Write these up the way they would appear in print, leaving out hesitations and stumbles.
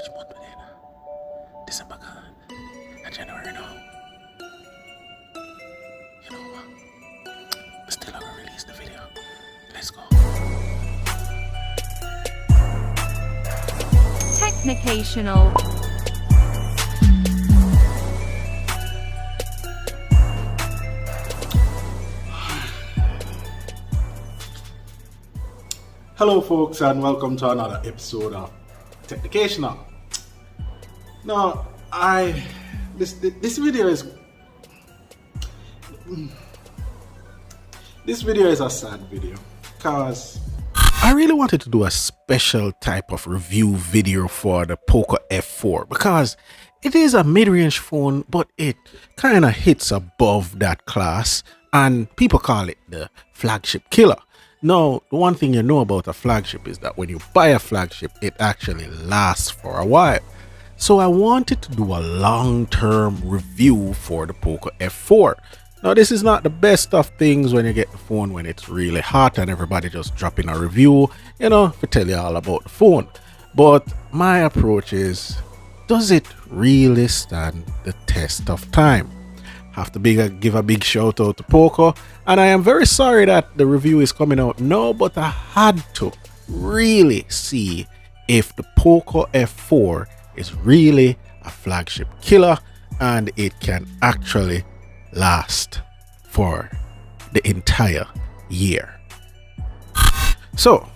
which month we in? December gone. And January now. You know what? We still haven't released the video. Let's go. Technicational. Hello folks, and welcome to another episode of Technicational. Now, this video is a sad video because I really wanted to do a special type of review video for the POCO F4 because it is a mid-range phone, but it kind of hits above that class, and people call it the flagship killer. Now, the one thing you know about a flagship is that when you buy a flagship, it actually lasts for a while. So I wanted to do a long-term review for the POCO F4. Now, this is not the best of things when you get the phone when it's really hot and everybody just dropping a review, you know, to tell you all about the phone. But my approach is, does it really stand the test of time? Have to give a big shout out to POCO, and I am very sorry that the review is coming out now, but I had to really see if the POCO F4 is really a flagship killer and it can actually last for the entire year. So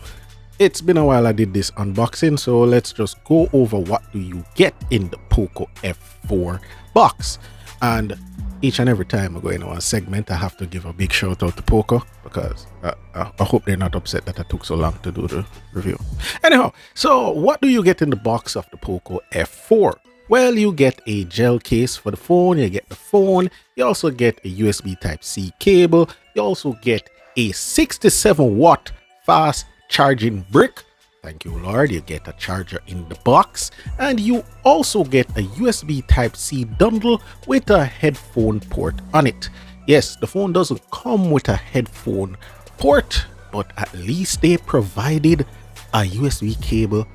it's been a while I did this unboxing, so let's just go over what do you get in the POCO F4 box. And each and every time I go into a segment, I have to give a big shout out to POCO because I hope they're not upset that I took so long to do the review. Anyhow, so what do you get in the box of the POCO F4? Well, you get a gel case for the phone, you get the phone, you also get a USB Type-C cable, you also get a 67 watt fast charging brick. Thank you, Lord. You get a charger in the box, and you also get a USB Type-C dongle with a headphone port on it. Yes, the phone doesn't come with a headphone port, but at least they provided a USB cable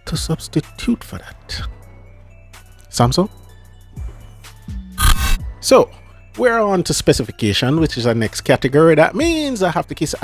to substitute for that. Samsung. So we're on to specification, which is our next category. That means I have to kiss.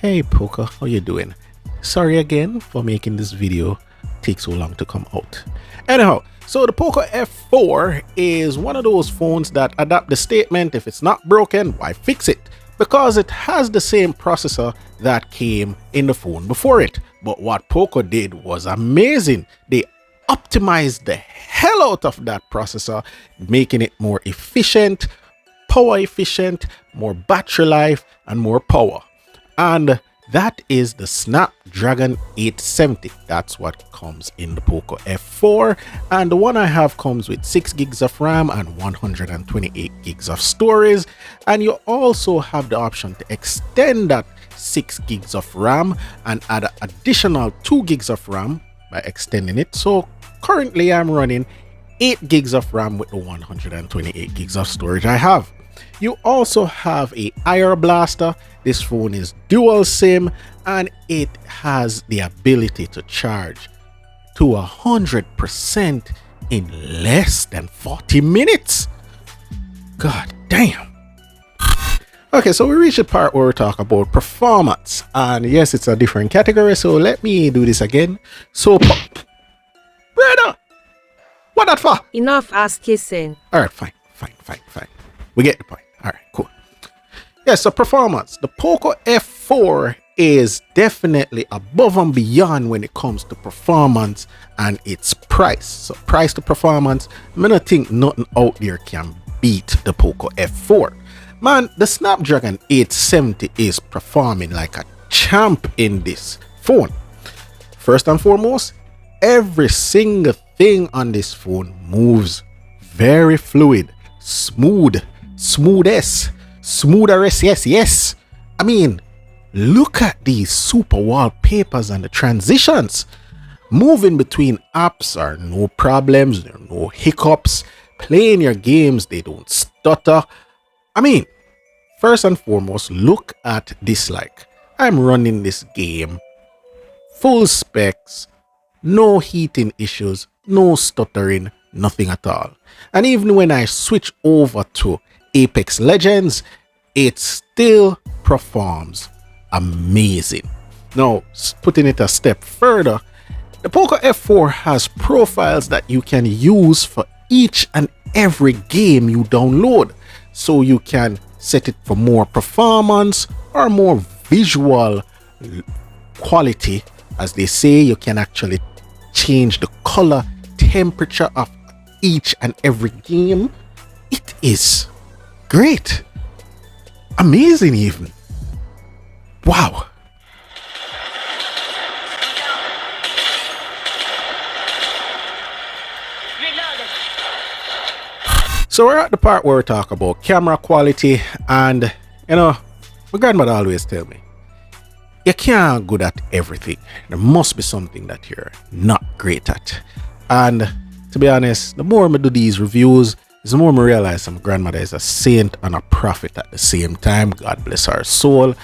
Hey POCO, how you doing? Sorry again for making this video take so long to come out. Anyhow, so the POCO F4 is one of those phones that adapt the statement, if it's not broken, why fix it? Because it has the same processor that came in the phone before it. But what POCO did was amazing. They optimized the hell out of that processor, making it more efficient, power efficient, more battery life, and more power. And that is the Snapdragon 870. That's what comes in the POCO F4, and the one I have comes with 6 gigs of RAM and 128 gigs of storage, and you also have the option to extend that 6 gigs of RAM and add an additional 2 gigs of RAM by extending it. So currently I'm running 8 gigs of RAM with the 128 gigs of storage I have. You also have a IR blaster. This phone is dual SIM, and it has the ability to charge to 100% in less than 40 minutes. God damn. Okay, so we reached the part where we talk about performance, and yes, it's a different category, so let me do this again. So brother, what that for? Enough ass kissing. All right, fine. We get the point. All right, cool. Yes, so performance. The POCO F4 is definitely above and beyond when it comes to performance and its price. So price to performance, I don't think nothing out there can beat the POCO F4. Man, the Snapdragon 870 is performing like a champ in this phone. First and foremost, every single thing on this phone moves very fluid, smoother, yes. I mean, look at these super wallpapers and the transitions. Moving between apps are no problems, there are no hiccups. Playing your games, they don't stutter. I mean, first and foremost, look at this. Like, I'm running this game full specs no heating issues, no stuttering, nothing at all. And even when I switch over to Apex Legends, it still performs amazing. Now, putting it a step further, the POCO F4 has profiles that you can use for each and every game you download. So you can set it for more performance or more visual quality. As they say, you can actually change the color, temperature of each and every game. It is great. Amazing even. Wow. So we're at the part where we talk about camera quality, and my grandmother always tell me, you can't good at everything. There must be something that you're not great at. And to be honest, the more I do these reviews, the more I realize my grandmother is a saint and a prophet at the same time. God bless her soul.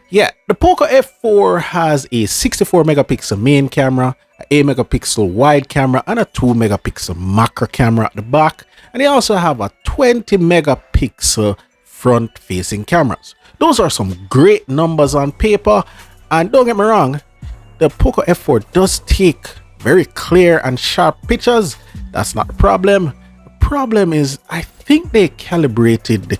Yeah, the POCO F4 has a 64 megapixel main camera, an 8 megapixel wide camera, and a 2 megapixel macro camera at the back. And they also have a 20 megapixel front facing cameras. Those are some great numbers on paper. And don't get me wrong, the POCO F4 does take very clear and sharp pictures. That's not the problem. The problem is I think they calibrated the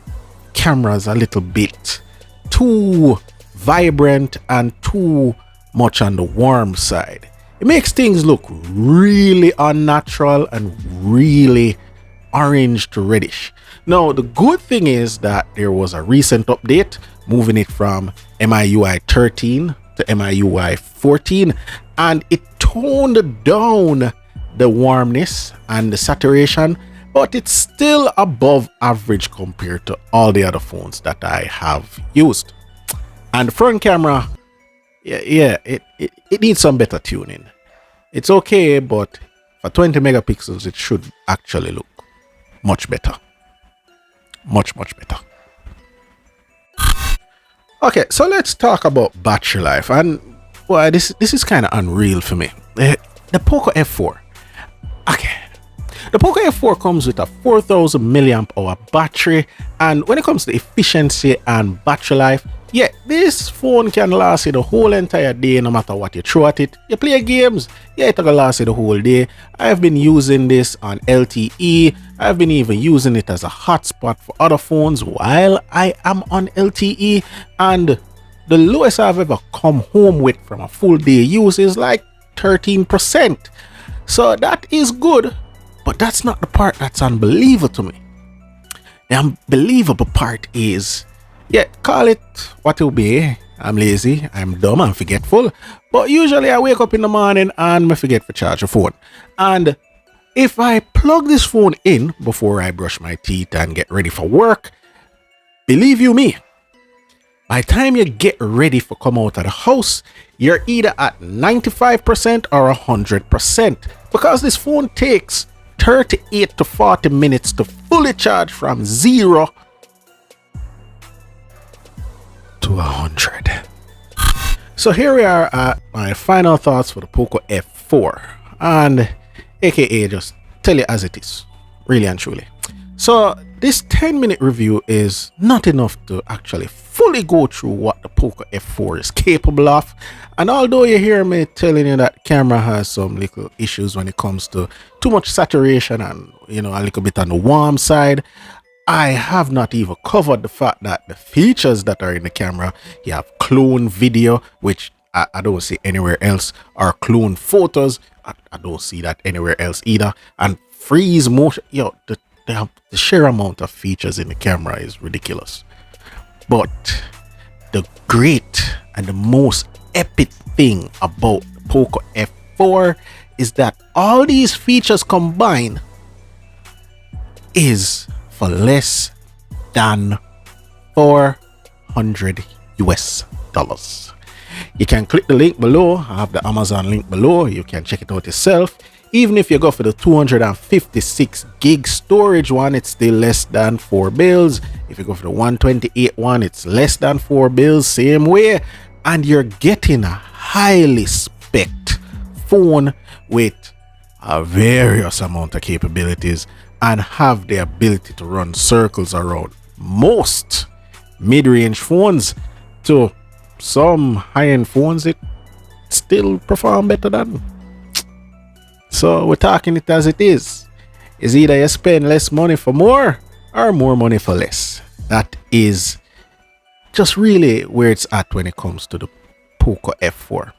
cameras a little bit too vibrant and too much on the warm side. It makes things look really unnatural and really orange to reddish. Now, the good thing is that there was a recent update moving it from MIUI 13 to MIUI 14, and it toned down the warmness and the saturation, but it's still above average compared to all the other phones that I have used. And the front camera, it needs some better tuning. It's okay, but for 20 megapixels, it should actually look much better. Much better. Okay, so let's talk about battery life. And well, this is kind of unreal for me. The POCO F4. Okay. The POCO F4 comes with a 4000 milliamp hour battery, and when it comes to efficiency and battery life, yeah, this phone can last you the whole entire day no matter what you throw at it. You play games, yeah, it's gonna last you the whole day. I've been using this on LTE. I've been even using it as a hotspot for other phones while I am on LTE, and the lowest I've ever come home with from a full day use is like 13%. So that is good, but that's not the part that's unbelievable to me. The unbelievable part is, yeah, call it what it will be. I'm lazy, I'm dumb, I'm forgetful. But usually I wake up in the morning and I forget to charge the phone. And if I plug this phone in before I brush my teeth and get ready for work, believe you me, by the time you get ready for come out of the house, you're either at 95% or 100%. Because this phone takes 38 to 40 minutes to fully charge from 0 to 100. So here we are at my final thoughts for the POCO F4, and aka just tell it as it is, really and truly. So this 10-minute review is not enough to actually fully go through what the POCO F4 is capable of. And although you hear me telling you that the camera has some little issues when it comes to too much saturation and a little bit on the warm side, I have not even covered the fact that the features that are in the camera, you have clone video, which I don't see anywhere else, or clone photos, I don't see that anywhere else either, and freeze motion. The sheer amount of features in the camera is ridiculous. But the great and the most epic thing about the POCO F4 is that all these features combined is for less than $400 US. You can click the link below. I have the Amazon link below. You can check it out yourself. Even if you go for the 256 gig storage one, it's still less than $4. If you go for the 128 one, it's less than $4, same way. And you're getting a highly spec'd phone with a various amount of capabilities and have the ability to run circles around most mid-range phones to some high-end phones. It still perform better than. So we're talking it as it is. Is either you spend less money for more or more money for less. That is just really where it's at when it comes to the POCO F4.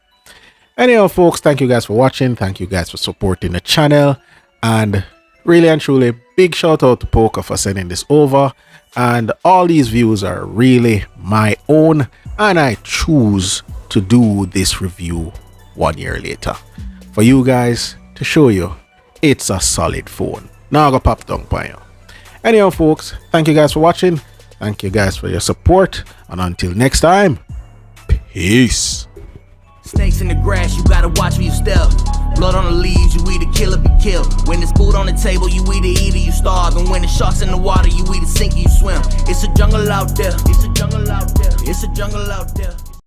Anyhow, folks, thank you guys for watching. Thank you guys for supporting the channel. And really and truly, big shout out to POCO for sending this over. And all these views are really my own. And I choose to do this review 1 year later for you guys to show you it's a solid phone. Now I go pop down by you. Anyhow, folks, thank you guys for watching. Thank you guys for your support. And until next time, peace. Snakes in the grass, you gotta watch where you step. Blood on the leaves, you either kill or be killed. When there's food on the table, you either eat or you starve. And when the sharks in the water, you either sink or you swim. It's a jungle out there. It's a jungle out there. It's a jungle out there.